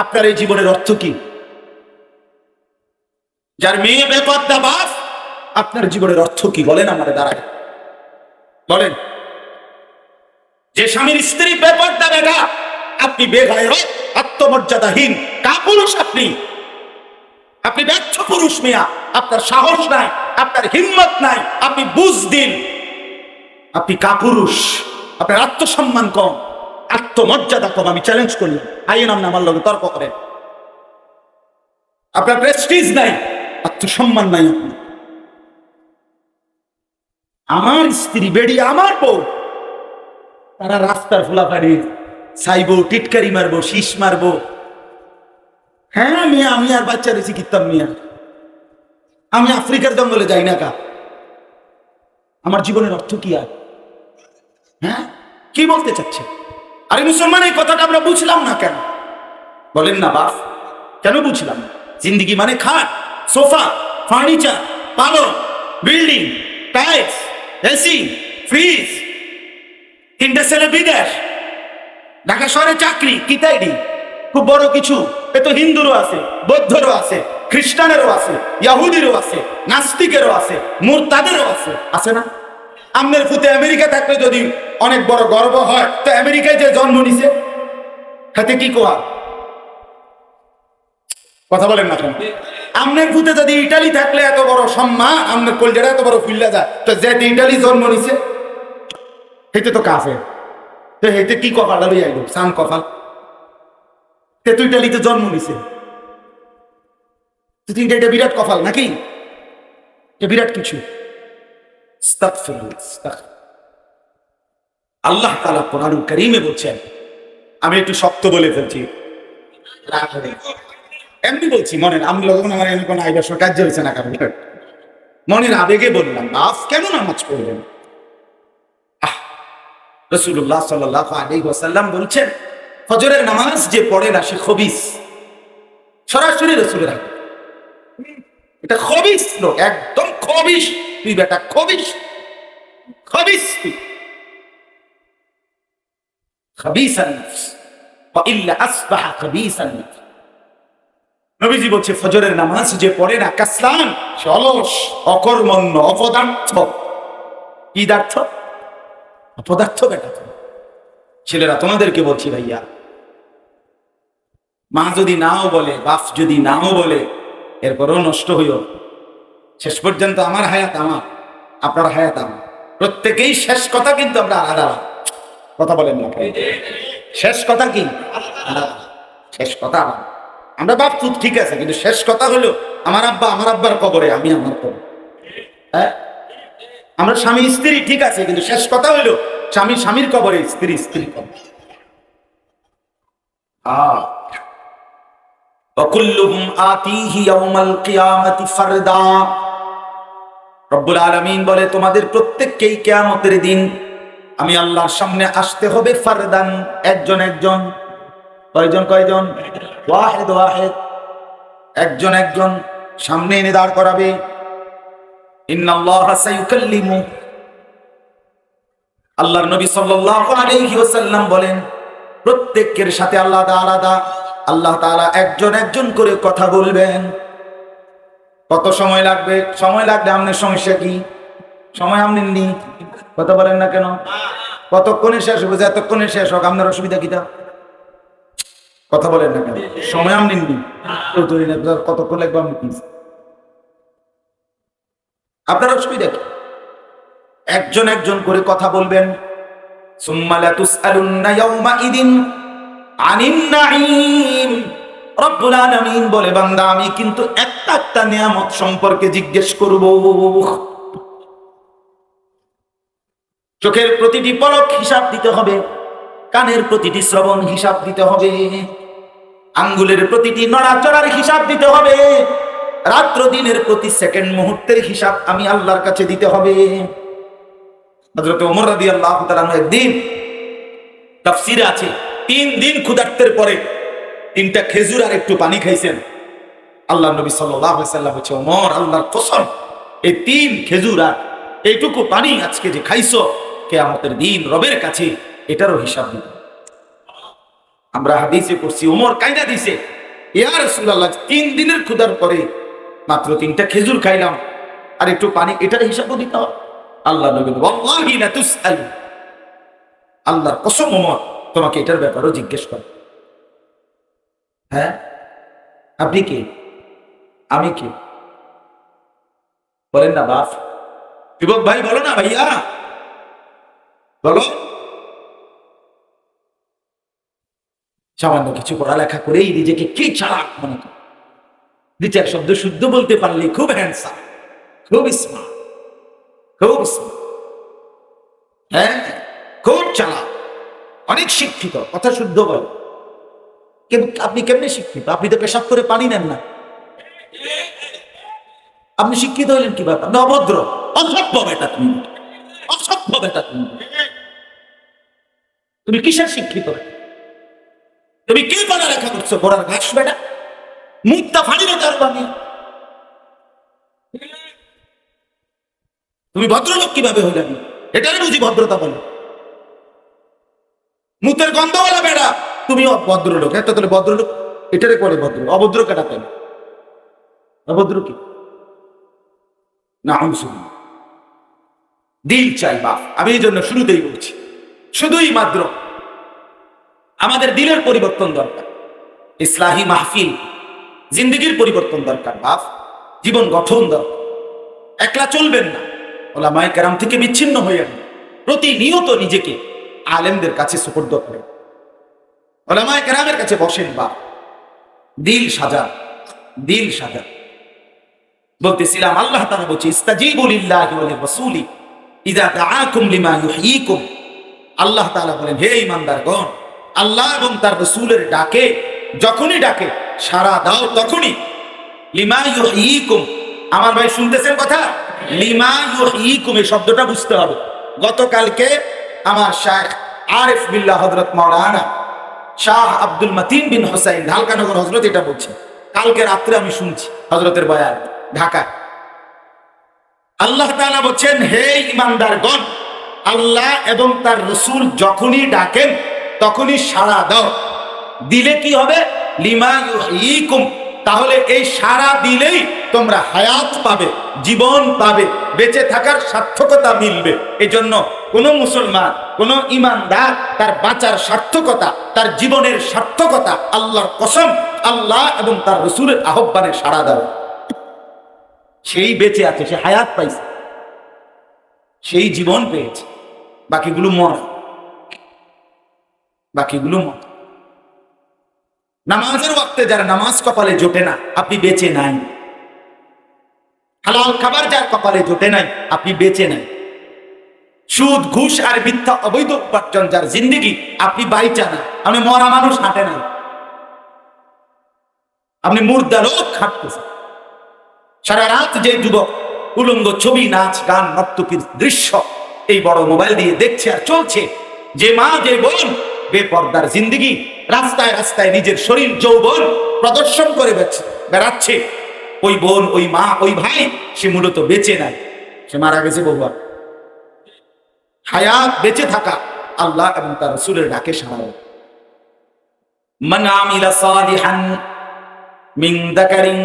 আপনার এই জীবনের অর্থ কি? যার মেয়ে বেপর্দা বাপ, আপনার জীবনের অর্থ কি বলেন? আমাদের দাঁড়ায় বলেন। যে স্বামীর স্ত্রী বেপর্দা বেটা, আপনি বেগায়রত, আত্মমর্যাদাহীন কাপুরুষ, আপনি ব্যর্থ পুরুষ মিয়া, আপনার সাহস নাই, আপনার হিম্মত নাই, আপনি বুঝদিন, আপনি কাপুরুষ, আপনার আত্মসম্মান কম, আত্মমর্যাদা কম। আমি চ্যালেঞ্জ করি, আইন আপনি আমার লগে তর্ক করেন। আপনার প্রেস্টিজ নাই, আত্মসম্মান নাই। আপনি, আমার স্ত্রী বেড়ি, আমার বউ, তারা রাস্তার ফুলাফারি চাইবো, টিটকারি মারবো, শীষ মারবো। হ্যাঁ মিয়া, আমি আর বাচ্চা রয়েছি কিতাম মিয়া, আমি আফ্রিকার জঙ্গলে যাই না কা? আমার জীবনের অর্থ কি? আর হ্যাঁ, কি বলতে চাচ্ছে? আরে মুসলমান, এই কথাটা আমরা বুঝলাম না কেন? বলেন না বাপ, কেন বুঝলাম না? জিন্দিগি মানে খাট, সোফা, ফার্নিচার, পালং, বিল্ডিং, টাইলস, এসি, ফ্রিজ, 3টে ছেলে বিদেশ, ঢাকা শহরে চাকরি, কি তাই খুব বড় কিছু? এ তো হিন্দুরও আছে, বৌদ্ধরও আছে, খ্রিস্টানেরও আছে, ইহুদিরও আছে, নাস্তিকেরও আছে, মুরতাদেরও আছে, আছে না? আমনের ফুতে আমেরিকা থাকলে যদি অনেক বড় গর্ব হয়, তো আমেরিকায় যে জন্ম নিছে হাতে কি কোয়া? কথা বলেন না কেন? আমনের ফুতে যদি ইটালি থাকলে এত বড় সম্মান, আমনের কলজাটা এত বড় ফুল্লা যায়, তো যে ইটালি জন্ম নিছে হেতে তো কাফের, তো হেতে কি কপাল লই আইব? সান কপাল। তে তুই ইটালিতে জন্ম নিছে, তুই এটা বিরাট কপাল নাকি? এটা বিরাট কিছু। আল্লাহ তাআলা কোরআনুল কারীমে বলছেন, আমি একটু শক্ত বলে ফেলছি, এমনি বলছি মনের, আমি যখন আমার এমন কোনো আইবাসর কার্য হয়েছে না কারণ মনের আবেগে বললাম, বাপ কেন নামাজ পড়লেন? রাসূলুল্লাহ সাল্লাল্লাহু আলাইহি ওয়াসাল্লাম বলছেন, ফজরের নামাজ যে পড়ে না সে খবিস। সরাসরি রাসূলের হাদিস, এটা খবিস লোক, একদম খবিস। তুই বেটা খবিস, খবিস তুই, খবিসান নফস ওয়া ইল্লা আসবাহা খবিসান নফস। নবীজি বলছে ফজরের নামাজ যে পড়ে না কাসলান, সে অলস, অকর্মণ্য, অপদার্থ। কি দার্থ? অপদার্থ বেটা। ছেলেরা তোমাদেরকে বলছি ভাইয়া, মা যদি নাও বলে, বাপ যদি নাও বলে, এরপরও নষ্ট হইও। শেষ পর্যন্ত আমার হায়াত আমার, আপনার হায়াত আমার, প্রত্যেকেই শেষ কথা কিন্তু আমরা আলাদা। কথা বলেন না? শেষ কথা কি? শেষ কথা আমরা বাপ তুই ঠিক আছে, কিন্তু শেষ কথা হলো আমার আব্বা আমার আব্বার কবরে, আমি আমার কবরে। হ্যাঁ, আমরা স্বামী স্ত্রী ঠিক আছে, কিন্তু শেষ কথা হলো স্বামী স্বামীর কবরে, স্ত্রী স্ত্রীর কবরে। وكلهم آتيه يوم القيامة فردا। রব্বুল আলামিন বলে তোমাদের প্রত্যেককেই কিয়ামতের দিন আমি আল্লাহর সামনে আসতে হবে ফারদান, একজন একজন। কয়জন কয়জন? ওয়াহিদ ওয়াহিদ, একজন একজন সামনে এনে দাঁড় করাবে। ইন্নাল্লাহা সায়ুকাল্লিমু, আল্লাহর নবী সাল্লাল্লাহু আলাইহি ওয়াসাল্লাম বলেন প্রত্যেকের সাথে আলাদা আলাদা আল্লাহ তাআলা একজন একজন করে কথা বলবেন। কত সময় লাগবে? সময় লাগবে, আপনার সমস্যা কি? সময় আপনি নি, কথা বলেন না কেন? কতক্ষণে শেষ হবে? যতক্ষণে শেষ হোক, আপনার অসুবিধা কিটা? কথা বলেন না কেন? সময় আপনি নি, কতক্ষণ লাগবে আপনি কি? আপনার অসুবিধা কি? একজন একজন করে কথা বলবেন। সুম্মা লাতুসআলুন্না ইয়াওমাইদিন আনিন নাঈম। রব্বুল আলামিন বলে বান্দা আমি কিন্তু একটা একটা নিয়ামত সম্পর্কে জিজ্ঞেস করব। চোখের প্রতিটি পলক হিসাব দিতে হবে, কানের প্রতিটি শ্রবণ হিসাব দিতে হবে, আঙ্গুলের প্রতিটি নড়াচড়ার হিসাব দিতে হবে, রাত্র দিনের প্রতি সেকেন্ড মুহূর্তের হিসাব আমি আল্লাহর কাছে দিতে হবে। হযরত ওমর রাদিয়াল্লাহু তাআলা একদিন তাফসীরে আছে 3 দিন ক্ষুধার্তের পরে 3টা খেজুর আর একটু পানি খাইছেন। আল্লাহর নবী সাল্লাল্লাহু আলাইহি ওয়াসাল্লাম বলেছে, ওমর আল্লাহর কসম, এই 3 খেজুর আর এইটুকু পানি আজকে যে খাইছো, কিয়ামতের দিন রবের কাছে এটারও হিসাব দিতে। আমরা হাদিসে পড়ছি ওমর কাইদা দিছে, ইয়া রাসূলুল্লাহ 3 দিনের ক্ষুধার পরে মাত্র 3টা খেজুর খাইলাম আর একটু পানি, এটার হিসাবও দিতে হবে। আল্লাহ নবী ওয়াল্লাহি লা তুসআল, আল্লাহর কসম ওমর তোমাকে এটার ব্যাপারেও জিজ্ঞেস করে। হ্যাঁ, আপনি কে? আমি কে? বলেন না বাপ, যুবক ভাই বলো না ভাইয়া, বলো। সামান্য কিছু পড়ালেখা করেই নিজেকে কি চালাক মনে করে, 2-4 শব্দ শুদ্ধ বলতে পারলে খুব হ্যান্ডসাম, খুব স্মার্ট, খুব স্মার্ট, হ্যাঁ খুব চালাক, অনেক শিক্ষিত, কথা শুদ্ধ বলে। কিন্তু আপনি কেমনে শিক্ষিত? আপনি তো পেশাব করে পানি নেন না, আপনি শিক্ষিত হলেন কিভাবে? আপনি অভদ্র, অসভ্য বেটা তুমি, অসভ্য বেটা তুমি। তুমি কিসের শিক্ষিত? তুমি কে পড়ালেখা করছো? পড়ার ঘাস বেটা, মুক্তা ফাড়ি না তার বানিয়ে। তুমি ভদ্রলোক কিভাবে হইলেন? এটারে বুঝি ভদ্রতা বলে? মুতের গন্ধওয়ালা বেড়া, তুমি ভদ্রলোক? এত তাহলে ভদ্রলোক এটারে করে ভদ্র, অভদ্র কেটা পেন? অভদ্র কি না? দিল চাই বাপ। আমি এই জন্য শুরুতেই বলছি, শুধুই মাত্র আমাদের দিলের পরিবর্তন দরকার, ইসলাহি মাহফিল, জিন্দগির পরিবর্তন দরকার বাপ, জীবন গঠন দরকার। একলা চলবেন না, ওলামায়ে কেরাম থেকে বিচ্ছিন্ন হয়ে প্রতিনিয়ত নিজেকে আলেমদের কাছে সুপর্দ করেন, ওলামায়ে কেরামের কাছে বসেন বাপ, দিল সাজা, দিল সাজা। বলতেছিলাম আল্লাহ তাআলা বলছে ইস্তাজিবু লিল্লাহি ওয়া লিরাসূলি ইযা দাআকুম লিমা ইউহয়িকুম। আল্লাহ তাআলা বলেন হে ঈমানদারগণ, আল্লাহ এবং তার রাসূলের ডাকে যখনই ডাকে সাড়া দাও তখনই। লিমা ইউহয়িকুম, আমার ভাই শুনতেছেন কথা? লিমা ইউহয়িকুম, এই শব্দটা বুঝতে হবে। গতকালকে আমার শাহ আরিফ বিল্লাহ হযরত মাওলানা শাহ আব্দুল মতিন বিন হুসাইন ঢালকানগর হযরত এটা বলছেন। কালকে রাত্রে আমি শুনছি হযরতের বয়ান ঢাকা। আল্লাহ তাআলা বলছেন, হে ঈমানদারগণ, আল্লাহ এবং তার রাসূল যখনই ডাকেন তখনই সাড়া দাও। দিলে কি হবে? লিমা ইউহয়িকুম, তাহলে এই সাড়া দিলেই তোমরা হায়াত পাবে, জীবন পাবে, বেঁচে থাকার সার্থকতা মিলবে। এজন্য কোন মুসলমান, কোন ঈমানদার তার বাঁচার সার্থকতা, তার জীবনের সার্থকতা আল্লাহর কসম, আল্লাহ এবং তার রাসূলের আহ্বানে সাড়া দাও। সেই বেঁচে আছে, সে হায়াত পাইছে, সেই জীবন পেয়েছে। বাকিগুলো মর, বাকিগুলো মর। নামাজের ওয়াক্তে যারা নামাজ কপালে জোটে না, আপনি বেঁচে নাই। হালাল খাবার যার কপালে জোটে নাই, আপনি বেঁচে নাই। সুদ, ঘুষ আর মিথ্যা অবৈধ উপার্জন যার জিন্দেগি, আপনি বাইচা না। আপনি মরা মানুষ হাঁটে নাই, আপনি মুর্দা লোক হাঁটতেছেন। সারা রাত যে যুবক উলঙ্গ ছবি, নাচ, গান, নর্তকীর দৃশ্য এই বড় মোবাইল দিয়ে দেখছে আর চলছে, যে মা, যে বোন বেপর্দার জিন্দেগি, রাস্তায় রাস্তায় নিজের শরীর যৌবন প্রদর্শন করে বেড়াচ্ছে, ওই বোন, ওই মা, ওই ভাই, সে মূলত বেঁচে নাই, সে মারা গেছে। বহু হায়াত, বেঁচে থাকা আল্লাহ এবং তার রাসূলের ডাকে সাড়া দাও। মান আমিলা সালিহান মিন যাকারিন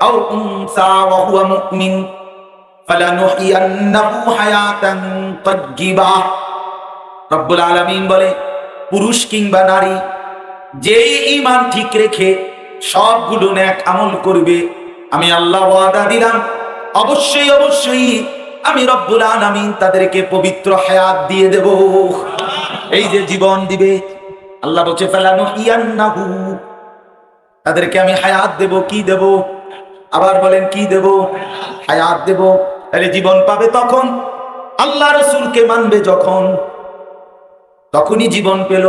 আও উনসা ওয়া হুয়া মুমিন ফালানুহইয়ান্নাহু হায়াতান তাইয়্যিবা। রব্বুল আলামিন বলে, পুরুষ কিংবা নারী যে ঈমান ঠিক রেখে সবগুলো নেক আমল করবে, আমি আল্লাহ ওয়াদা দিলাম, অবশ্যই অবশ্যই আমি রব্বুল আলামিন তাদেরকে পবিত্র হায়াত দিয়ে দেব। এই যে জীবন দিবে, আল্লাহ বলছে ফালানুহইয়ান্নাহু, তাদেরকে আমি হায়াত দেব। কি দেব? আবার বলেন, কি দেব? হায়াত দেব। তাহলে জীবন পাবে তখন, আল্লাহ রাসূলকে মানবে যখন, তখনই জীবন পেল।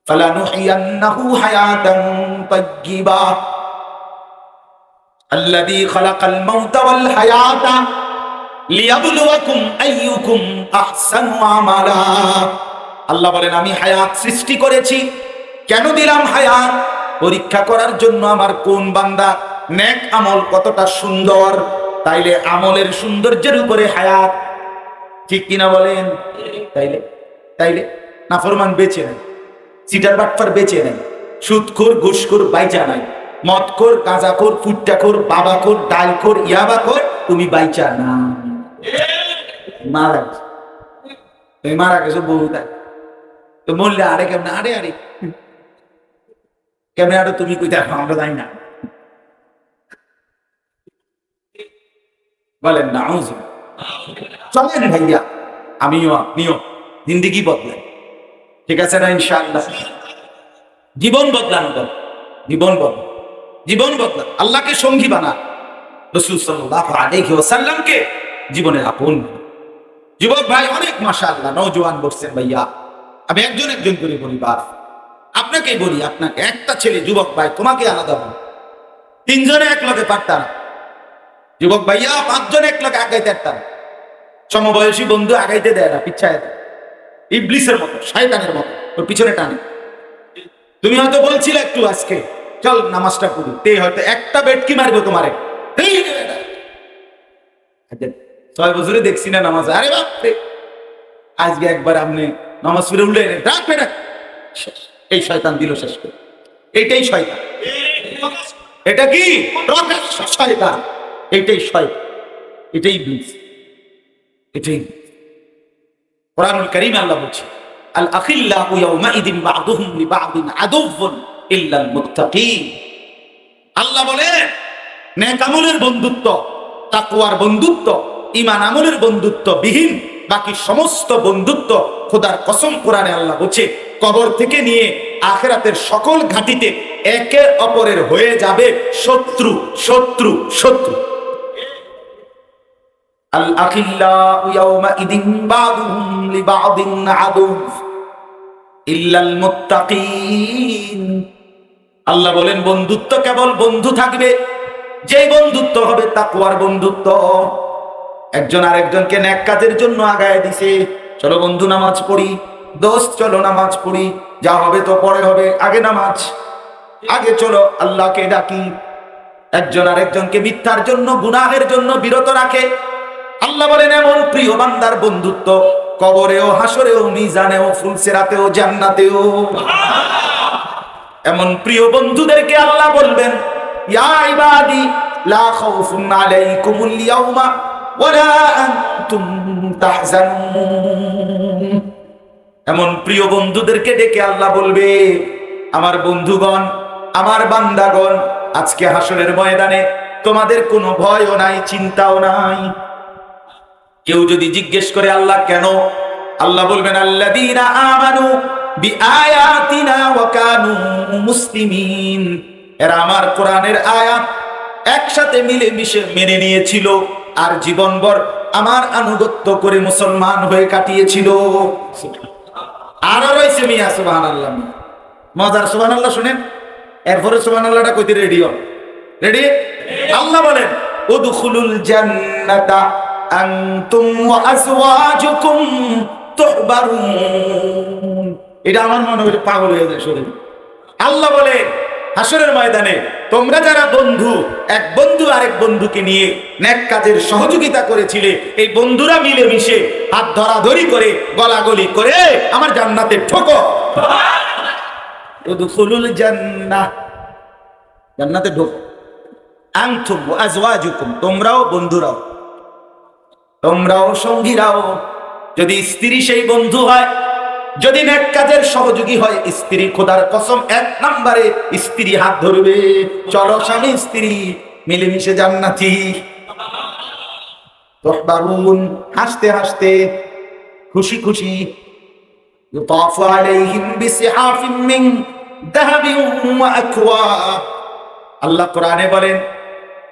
ফালানুহইয়ান্নাহু হায়াতান তাইয়্যিবা আল্লাযী খালাকাল মাউতা ওয়াল হায়াতা লিয়াবলুয়াকুম আইয়ুকুম আহসানু আমালা। আল্লাহ বলেন, আমি হায়াত সৃষ্টি করেছি। কেন দিলাম হায়াত? পরীক্ষা করার জন্য আমার কোন বান্দা নেক আমল কতটা সুন্দর। তাইলে আমলের সৌন্দর্যের উপরে হায়াত, ঠিক কিনা বলেন? তাইলে তাইলে নাফরমান বেঁচে নাই, সিটার বাটফার বেঁচে নাই, সুদখোর, ঘুষখোর বাইচা নাই, মদখোর, গাঁজাখোর, ফুট্টাখোর, বাবাখোর, ডালখোর, ইয়াবাখোর, তুমি বাইচা না। মারা গেছে, তুমি মারা গেছো বহু। তো বললে আরে কেমন? আরে আরে কেমনে? আরে তুমি কই দেখো, আমরা জানি না। বলেন না চলেন ভাইয়া, আমিও আপনিও জিন্দেগি বদলেন, ঠিক আছে না? ইনশাআল্লাহ জীবন বদলান, জীবন বদলান, জীবন বদলান। আল্লাহকে সঙ্গী বানান, রাসূল সাল্লাল্লাহু আলাইহি ওয়াসাল্লামকে জীবনের আপন। যুবক ভাই অনেক মাশাআল্লাহ নওজোয়ান বলছেন ভাইয়া, আমি একজন একজন করে বলি, আপনাকে বলি, আপনাকে একটা ছেলে যুবক ভাই, তোমাকে আলাদা বলি, তিনজনে এক লগে পারতাম, যুবক ভাইয়া পাঁচজন এক লগে আগাইতে পারতাম, সমবয়সী বন্ধু আগাইতে দেয় না, পিছায় দেয়, ইবলিসের মতো, শয়তানের মতো ওর পিছনে টানে। তুমি হয়তো বলছিলে একটু আজকে চল নামাজটা পড়ি, তে হয়তো একটা বেটকি মারবো তোমারে। 6 বছরে দেখছি না নামাজ, আরে বাপরে, আজকে একবার আপনি নামাজ পড়ে উঠলেন, এই শয়তান দিল শেষ করে। এইটাই শয়তান, এটা কি শয়তান, এইটাই শয়তান, এটাই ইবলিস, এটাই। কোরআনুল কারীমে আল্লাহ বলছে, আল আখিল্লাহু ইয়াওমাইদিন বা'দুহুম লিবা'দিন আদুউন ইল্লাল মুত্তাকিন। আল্লাহ বলে, নেক আমলের বন্ধুত্ব, তাকওয়ার বন্ধুত্ব, ঈমান আমলের বন্ধুত্ব বিহীন বাকি সমস্ত বন্ধুত্ব, খোদার কসম কোরআনে আল্লাহ বলছে, কবর থেকে নিয়ে আখিরাতের সকল ঘাটিতে একে অপরের হয়ে যাবে শত্রু, শত্রু, শত্রু। আল আখিল্লাহু ইয়াওমাইদিন বা'দুহুম লিবা'দিন আদুউ ইল্লাল মুত্তাকিন। আল্লাহ বলেন বন্ধুত্ব কেবল বন্ধু থাকবে যেই বন্ধুত্ব হবে তাকওয়ার বন্ধুত্ব। একজন আরেকজনকে নেক কাজের জন্য আগায় দিছে, চলো বন্ধু নামাজ পড়ি, দোস্ত চলো নামাজ পড়ি, যা হবে তো পরে হবে, আগে নামাজ, আগে চলো আল্লাহকে ডাকি। একজন আরেকজনকে মিথ্যার জন্য গুনাহের জন্য বিরত রাখে। আল্লাহ বলেন এমন প্রিয় বান্দার বন্ধুত্ব কবরেও হাসরেও মিজানেও ফুলসিরাতেও জান্নাতেও। এমন প্রিয় বন্ধুদেরকে আল্লাহ বলবেন ইয়া ইবাদি লা খাউফুন আলাইকুমুল ইয়াউমা ওয়ালা আনতুম তাহজানুন। এমন প্রিয় বন্ধুদেরকে ডেকে আল্লাহ বলবে আমার বন্ধুগণ, আমার বান্দাগণ, আজকে হাসরের ময়দানে তোমাদের কোনো ভয়ও নাই, চিন্তাও নাই। কেউ যদি জিজ্ঞেস করে আল্লাহ কেন, আল্লাহ বলবেন আল্লাযীনা আমানু বিআয়াতিনা ওয়া কানু মুসলিমিন। এরা আমার কোরআনের আয়াত একসাথে মিলে মিশে মেনে নিয়েছিল আর জীবনভর আমার আনুগত্য করে মুসলমান হয়ে কাটিয়েছিল। আরো রয়েছে মিয়া সুবহানাল্লাহ, মজার সুবহানাল্লাহ শুনেন, এরপরে সুবহানাল্লাহটা কইতে রেডি হন। রেডি? আল্লাহ বলেন উদখুলুল জান্নাতা আনতুম ওয়া আজওয়াজুকুম তুহবারুন। এটা আমার মনে হয় পাগল হয়ে যায় শুনে। আল্লাহ বলে হাসরের ময়দানে তোমরা যারা বন্ধু, এক বন্ধু আরেক বন্ধুকে নিয়ে নেক কাজের সহযোগিতা করেছিলে, এই বন্ধুরা মিলে মিশে হাত ধরাধরি করে গলাগলি করে আমার জান্নাতে ঢোকো। উদখুলুল জান্নাহ, জান্নাতে ঢোকো। আনতুম ওয়া আজওয়াজুকুম, তোমরাও বন্ধুরাও, তোমরাও সঙ্গীরাও। যদি স্ত্রী সেই বন্ধু হয়, যদি নেক কাজের সহযোগী হয়, স্ত্রী খোদার কসম এক নম্বরে স্ত্রী হাত ধরবে, চলো স্বামী স্ত্রী মিলেমিশে জান্নাতি। তুহবারুন, হাসতে হাসতে, খুশি খুশি। ইউতাফু আলাইহিম বিসিহাফিন মিন যাহাবিন ওয়া আকওয়াব। আল্লাহ কোরআনে বলেন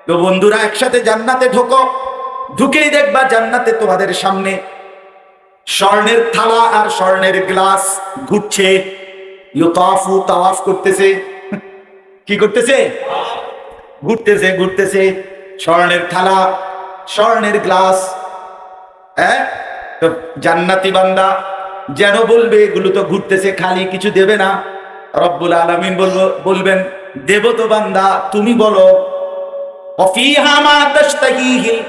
তো বন্ধুরা একসাথে জান্নাতে ঢোকো, ঢুকেই দেখবা জান্নাতে তোমাদের সামনে স্বর্ণের থালা আর স্বর্ণের গ্লাস ঘুরছে। ইউতাফু, তাওয়াফ করতেছে। কি করতেছে? ঘুরতেছে ঘুরতেছে। স্বর্ণের থালা, স্বর্ণের গ্লাস। তো জান্নাতি বান্দা যেন বলবে এগুলো তো ঘুরতেছে, খালি কিছু দেবে না। রব্বুল আলামিন বলবেন দেব তো বান্দা, তুমি বলো ওয়াফিহা মা তাশতাহিহিল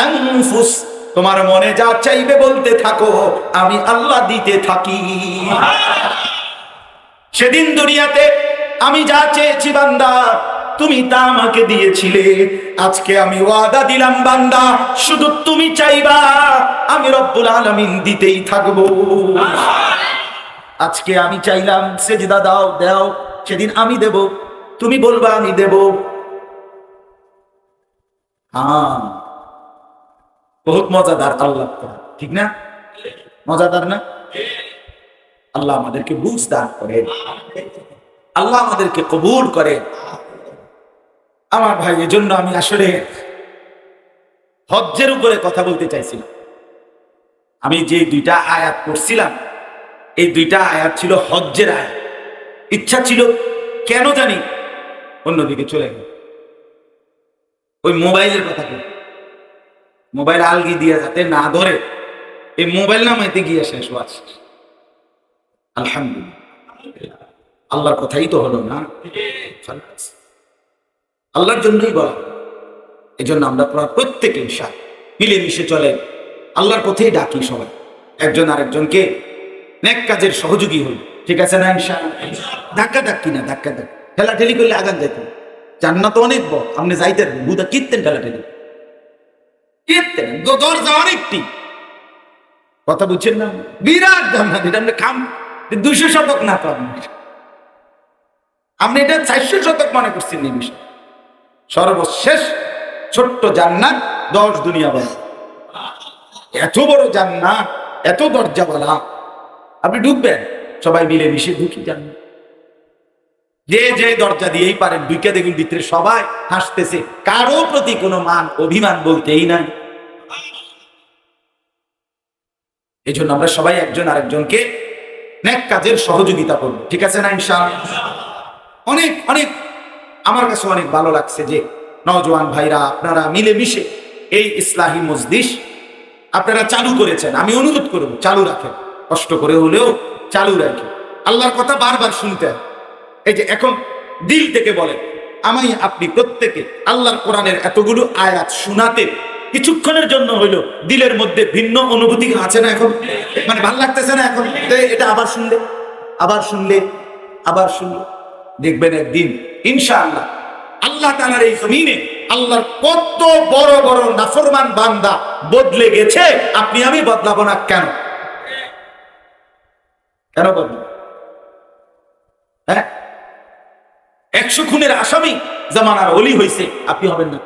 আনফুস, তোমার মনে যা চাইবে বলতে থাকো, আমি আল্লাহ দিতে থাকি। সেদিন দুনিয়াতে আমি যা চেয়েছি বান্দা তুমি তা আমাকে দিয়েছিলে, আজকে আমি ওয়াদা দিলাম বান্দা শুধু তুমি চাইবা, আমি রব্বুল আলামিন দিতেই থাকবো। আজকে আমি চাইলাম সেজদা দাও, দাও, সেদিন আমি দেব, তুমি বলবা আমি দেব। হ্যাঁ, বহুত মজাদার আল্লাহ, ঠিক না? মজাদার না? আল্লাহ আমাদেরকে বুঝ দান করে, আল্লাহ আমাদেরকে কবুল করে। আমার ভাই, এজন্য আমি আসলে হজ্জের উপরে কথা বলতে চাইছিলাম। আমি যে দুইটা আয়াত পড়ছিলাম, এই দুইটা আয়াত ছিল হজ্জের আয়াত। ইচ্ছা ছিল কেন জানি অন্যদিকে চলে গেল, ওই মোবাইলের কথা বলি, মোবাইল আলগি দিয়ে যাতে না ধরে, এই মোবাইল নামাইতে গিয়ে শেষ ওয়াজ। আলহামদুলিল্লাহ, আল্লাহর কথাই তো হলো না, আল্লাহর জন্যই বলা। এই জন্য আমরা প্রত্যেকে মিলেমিশে চলে আল্লাহর পথেই ডাকি সবাই, একজন আরেকজনকে নেক কাজের সহযোগী হই, ঠিক আছে না? ধাক্কা ধাক্কি না, ধাক্কা ধাক্কি ঠেলাঠেলি করলে আগান যাইতেন। জান্নাত তো অনেক বড়, আপনি যাইতেন বুধা কীর্তেন, ঠেলাঠেলি কীর্তেন, দরজা অনেকটি, কথা বুঝছেন না? বিরাট জান্নাত, এটা আপনি খাম 200 শতক না তো, আপনি এটা 400 শতক মনে করছেন। এই বিষয় সর্বশেষ ছোট্ট জান্নাত 10 দুনিয়া বলে, এত বড় জান্নাত, এত দরজা বলা। আপনি ঢুকবেন, সবাই মিলে মিশে ঢুকি জান্নাত। যে যে দরজা দিয়েই পারেন ঢুকে দেখুন ভিতরে সবাই হাসতেছে, কারো প্রতি কোনো মান অভিমান বলতেই নাই। এই জন্য আমরা সবাই একজন আরেকজনকে নেক কাজের সহযোগিতা করব, ঠিক আছে না? ইনশাআল্লাহ। অনেক অনেক আমার কাছে অনেক ভালো লাগছে যে নওজোয়ান ভাইরা আপনারা মিলেমিশে এই ইসলাহি মজলিস আপনারা চালু করেছেন। আমি অনুরোধ করব চালু রাখেন, কষ্ট করে হলেও চালু রাখেন। আল্লাহর কথা বারবার শুনতে হয়। এই যে এখন দিল থেকে বলেন, আমি আপনি প্রত্যেকে আল্লাহর কোরআনের এতগুলো আয়াত শোনাতে কিছুক্ষণের জন্য হইলো দিলের মধ্যে ভিন্ন অনুভূতি আছে না? এখন মানে ভালো লাগতেছে না? এখন এটা আবার শুনলে আবার শুনলে আবার শুনলে দেখবেন একদিন ইনশাআল্লাহ আল্লাহ তাআলার এই জমিনে আল্লাহর কত বড় বড় নাফরমান বান্দা বদলে গেছে, আপনি আমি বদলাবো না কেন? কেন বদলাবো? হ্যাঁ, 100 খুনের আসামি জামানার ওলি হইছে, আপনি হবেন না?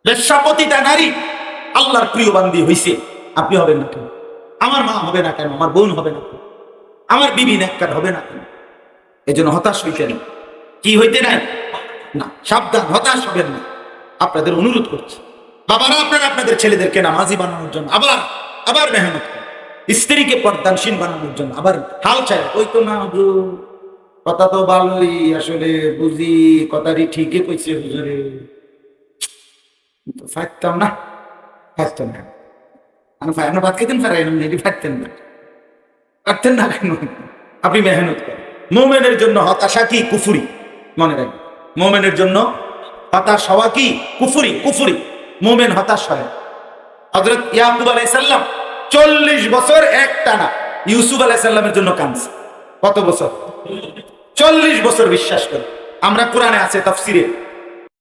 বেশ্যাপতিতা নারী আল্লাহর প্রিয় বান্দি হইছে, আপনি হবেন না কেন? আমার মা হবে না কেন? আমার বোন হবে না কেন? আমার বিবি নেককার হবে না কেন? এই জন্য হতাশ হইতেন কি হইতে নাই না, সাবধান, হতাশ হবেন না। আপনাদের অনুরোধ করছি, বাবারা আপনারা আপনাদের ছেলেদেরকে নামাজি বানানোর জন্য আবার আবার মেহনত করেন, স্ত্রীকে পর্দানশীল বানানোর জন্য আবার হাল চায়। ওই তো না হুজুর, কথা তো ভালোই, আসলে বুঝি কথাটি ঠিকই কইছে হুজুরে, ফাইতাম না, ফাইতাম না, আমি ফাইনা ভাত খেতেন ফারাইলাম না, এটি ফাইতেন না, পারতেন না কেন? আপনি মেহনত করেন। মোমেনের জন্য হতাশা কি? কুফুরি। মনে রাখবেন, মোমেনের জন্য হতাশ হওয়া কি? কুফুরি। কুফুরি। মোমেন হতাশ হয়। হযরত ইয়াকুব আলাইহিস সালাম 40 বছর একটানা ইউসুফ আলাইহিস সালামের জন্য কাঁদছে। কত বছর? 40 বছর। বিশ্বাস করে আমরা কোরআনে আছে তাফসিরে